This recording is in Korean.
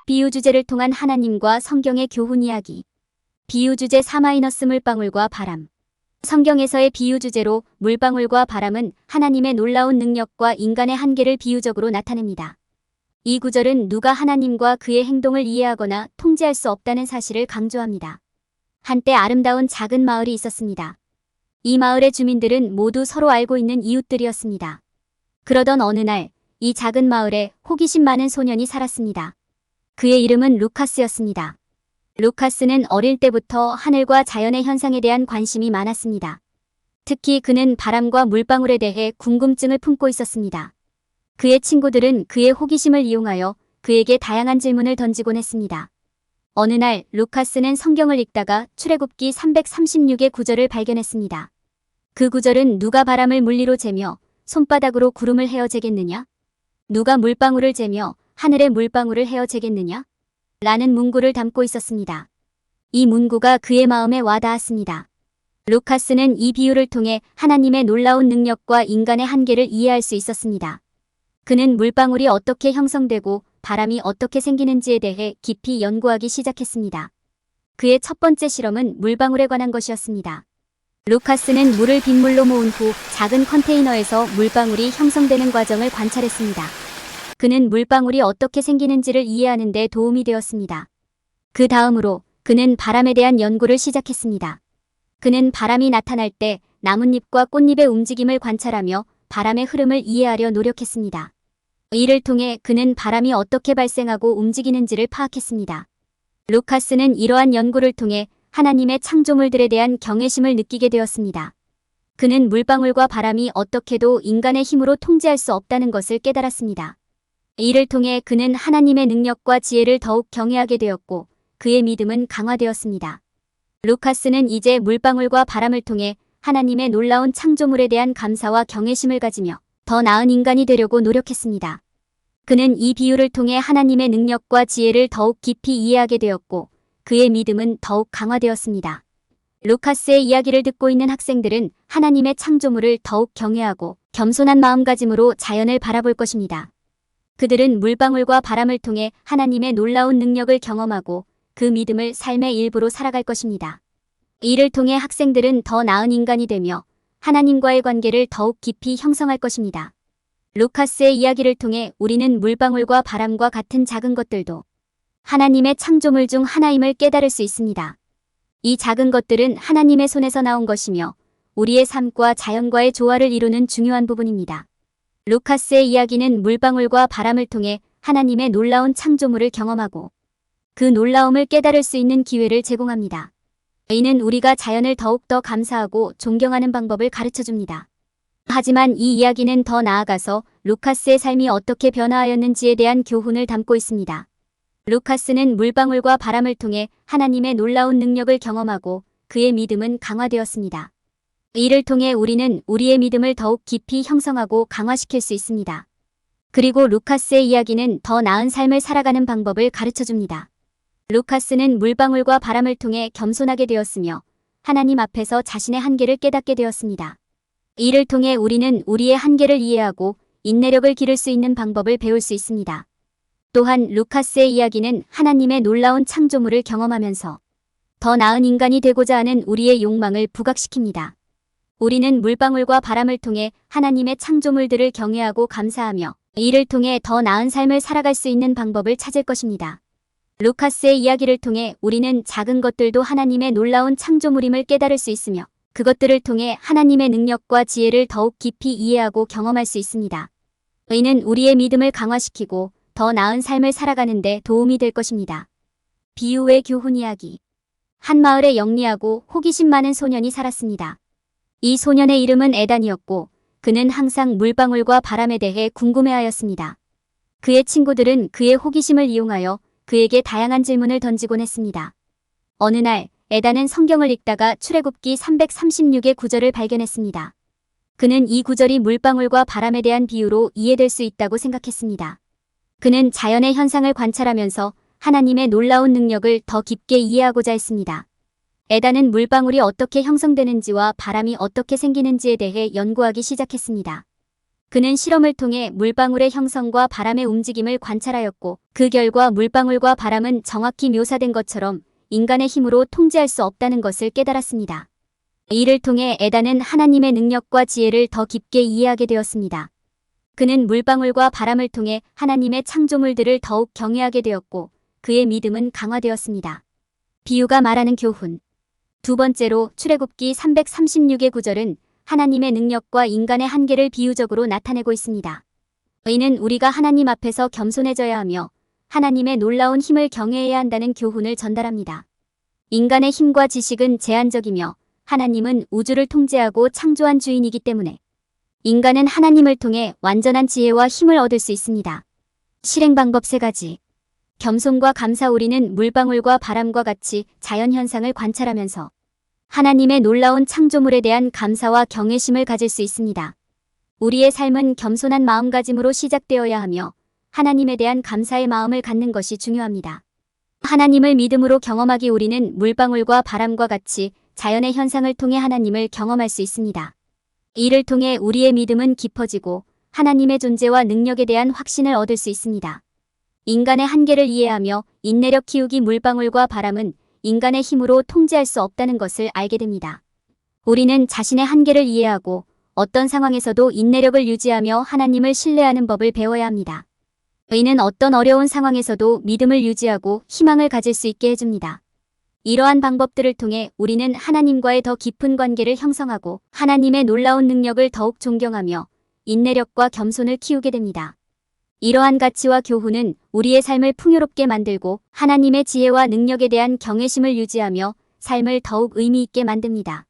비유 주제를 통한 하나님과 성경의 교훈 이야기. 비유 주제 4 물방울과 바람. 성경에서의 비유 주제로 물방울과 바람은 하나님의 놀라운 능력과 인간의 한계를 비유적으로 나타냅니다. 이 구절은 누가 하나님과 그의 행동을 이해하거나 통제할 수 없다는 사실을 강조합니다. 한때 아름다운 작은 마을이 있었습니다. 이 마을의 주민들은 모두 서로 알고 있는 이웃들이었습니다. 그러던 어느 날, 이 작은 마을에 호기심 많은 소년이 살았습니다. 그의 이름은 루카스였습니다. 루카스는 어릴 때부터 하늘과 자연의 현상에 대한 관심이 많았습니다. 특히 그는 바람과 물방울에 대해 궁금증을 품고 있었습니다. 그의 친구들은 그의 호기심을 이용하여 그에게 다양한 질문을 던지곤 했습니다. 어느 날 루카스는 성경을 읽다가 출애굽기 336의 구절을 발견했습니다. 그 구절은 누가 바람을 물리로 재며 손바닥으로 구름을 헤어 재겠느냐? 누가 물방울을 재며 하늘의 물방울을 헤어 재겠느냐? 라는 문구를 담고 있었습니다. 이 문구가 그의 마음에 와닿았습니다. 루카스는 이 비유를 통해 하나님의 놀라운 능력과 인간의 한계를 이해할 수 있었습니다. 그는 물방울이 어떻게 형성되고 바람이 어떻게 생기는지에 대해 깊이 연구하기 시작했습니다. 그의 첫 번째 실험은 물방울에 관한 것이었습니다. 루카스는 물을 빗물로 모은 후 작은 컨테이너에서 물방울이 형성되는 과정을 관찰했습니다. 그는 물방울이 어떻게 생기는지를 이해하는 데 도움이 되었습니다. 그 다음으로 그는 바람에 대한 연구를 시작했습니다. 그는 바람이 나타날 때 나뭇잎과 꽃잎의 움직임을 관찰하며 바람의 흐름을 이해하려 노력했습니다. 이를 통해 그는 바람이 어떻게 발생하고 움직이는지를 파악했습니다. 루카스는 이러한 연구를 통해 하나님의 창조물들에 대한 경외심을 느끼게 되었습니다. 그는 물방울과 바람이 어떻게도 인간의 힘으로 통제할 수 없다는 것을 깨달았습니다. 이를 통해 그는 하나님의 능력과 지혜를 더욱 경외하게 되었고 그의 믿음은 강화되었습니다. 루카스는 이제 물방울과 바람을 통해 하나님의 놀라운 창조물에 대한 감사와 경외심을 가지며 더 나은 인간이 되려고 노력했습니다. 그는 이 비유를 통해 하나님의 능력과 지혜를 더욱 깊이 이해하게 되었고 그의 믿음은 더욱 강화되었습니다. 루카스의 이야기를 듣고 있는 학생들은 하나님의 창조물을 더욱 경외하고 겸손한 마음가짐으로 자연을 바라볼 것입니다. 그들은 물방울과 바람을 통해 하나님의 놀라운 능력을 경험하고 그 믿음을 삶의 일부로 살아갈 것입니다. 이를 통해 학생들은 더 나은 인간이 되며 하나님과의 관계를 더욱 깊이 형성할 것입니다. 루카스의 이야기를 통해 우리는 물방울과 바람과 같은 작은 것들도 하나님의 창조물 중 하나임을 깨달을 수 있습니다. 이 작은 것들은 하나님의 손에서 나온 것이며 우리의 삶과 자연과의 조화를 이루는 중요한 부분입니다. 루카스의 이야기는 물방울과 바람을 통해 하나님의 놀라운 창조물을 경험하고 그 놀라움을 깨달을 수 있는 기회를 제공합니다. 이는 우리가 자연을 더욱더 감사하고 존경하는 방법을 가르쳐줍니다. 하지만 이 이야기는 더 나아가서 루카스의 삶이 어떻게 변화하였는지에 대한 교훈을 담고 있습니다. 루카스는 물방울과 바람을 통해 하나님의 놀라운 능력을 경험하고 그의 믿음은 강화되었습니다. 이를 통해 우리는 우리의 믿음을 더욱 깊이 형성하고 강화시킬 수 있습니다. 그리고 루카스의 이야기는 더 나은 삶을 살아가는 방법을 가르쳐줍니다. 루카스는 물방울과 바람을 통해 겸손하게 되었으며 하나님 앞에서 자신의 한계를 깨닫게 되었습니다. 이를 통해 우리는 우리의 한계를 이해하고 인내력을 기를 수 있는 방법을 배울 수 있습니다. 또한 루카스의 이야기는 하나님의 놀라운 창조물을 경험하면서 더 나은 인간이 되고자 하는 우리의 욕망을 부각시킵니다. 우리는 물방울과 바람을 통해 하나님의 창조물들을 경외하고 감사하며 이를 통해 더 나은 삶을 살아갈 수 있는 방법을 찾을 것입니다. 루카스의 이야기를 통해 우리는 작은 것들도 하나님의 놀라운 창조물임을 깨달을 수 있으며 그것들을 통해 하나님의 능력과 지혜를 더욱 깊이 이해하고 경험할 수 있습니다. 이는 우리의 믿음을 강화시키고 더 나은 삶을 살아가는 데 도움이 될 것입니다. 비유의 교훈 이야기. 한 마을에 영리하고 호기심 많은 소년이 살았습니다. 이 소년의 이름은 에단이었고 그는 항상 물방울과 바람에 대해 궁금해하였습니다. 그의 친구들은 그의 호기심을 이용하여 그에게 다양한 질문을 던지곤 했습니다. 어느 날 에단은 성경을 읽다가 출애굽기 336의 구절을 발견했습니다. 그는 이 구절이 물방울과 바람에 대한 비유로 이해될 수 있다고 생각했습니다. 그는 자연의 현상을 관찰하면서 하나님의 놀라운 능력을 더 깊게 이해하고자 했습니다. 에단은 물방울이 어떻게 형성되는지와 바람이 어떻게 생기는지에 대해 연구하기 시작했습니다. 그는 실험을 통해 물방울의 형성과 바람의 움직임을 관찰하였고 그 결과 물방울과 바람은 정확히 묘사된 것처럼 인간의 힘으로 통제할 수 없다는 것을 깨달았습니다. 이를 통해 에다는 하나님의 능력과 지혜를 더 깊게 이해하게 되었습니다. 그는 물방울과 바람을 통해 하나님의 창조물들을 더욱 경외하게 되었고 그의 믿음은 강화되었습니다. 비유가 말하는 교훈. 두 번째로 출애굽기 336의 구절은 하나님의 능력과 인간의 한계를 비유적으로 나타내고 있습니다. 이는 우리가 하나님 앞에서 겸손해져야 하며 하나님의 놀라운 힘을 경외해야 한다는 교훈을 전달합니다. 인간의 힘과 지식은 제한적이며 하나님은 우주를 통제하고 창조한 주인이기 때문에 인간은 하나님을 통해 완전한 지혜와 힘을 얻을 수 있습니다. 실행 방법 3가지. 겸손과 감사. 우리는 물방울과 바람과 같이 자연현상을 관찰하면서 하나님의 놀라운 창조물에 대한 감사와 경외심을 가질 수 있습니다. 우리의 삶은 겸손한 마음가짐으로 시작되어야 하며 하나님에 대한 감사의 마음을 갖는 것이 중요합니다. 하나님을 믿음으로 경험하기. 우리는 물방울과 바람과 같이 자연의 현상을 통해 하나님을 경험할 수 있습니다. 이를 통해 우리의 믿음은 깊어지고 하나님의 존재와 능력에 대한 확신을 얻을 수 있습니다. 인간의 한계를 이해하며 인내력 키우기. 물방울과 바람은 인간의 힘으로 통제할 수 없다는 것을 알게 됩니다. 우리는 자신의 한계를 이해하고 어떤 상황에서도 인내력을 유지하며 하나님을 신뢰하는 법을 배워야 합니다. 이는 어떤 어려운 상황에서도 믿음을 유지하고 희망을 가질 수 있게 해줍니다. 이러한 방법들을 통해 우리는 하나님과의 더 깊은 관계를 형성하고 하나님의 놀라운 능력을 더욱 존경하며 인내력과 겸손을 키우게 됩니다. 이러한 가치와 교훈은 우리의 삶을 풍요롭게 만들고 하나님의 지혜와 능력에 대한 경외심을 유지하며 삶을 더욱 의미 있게 만듭니다.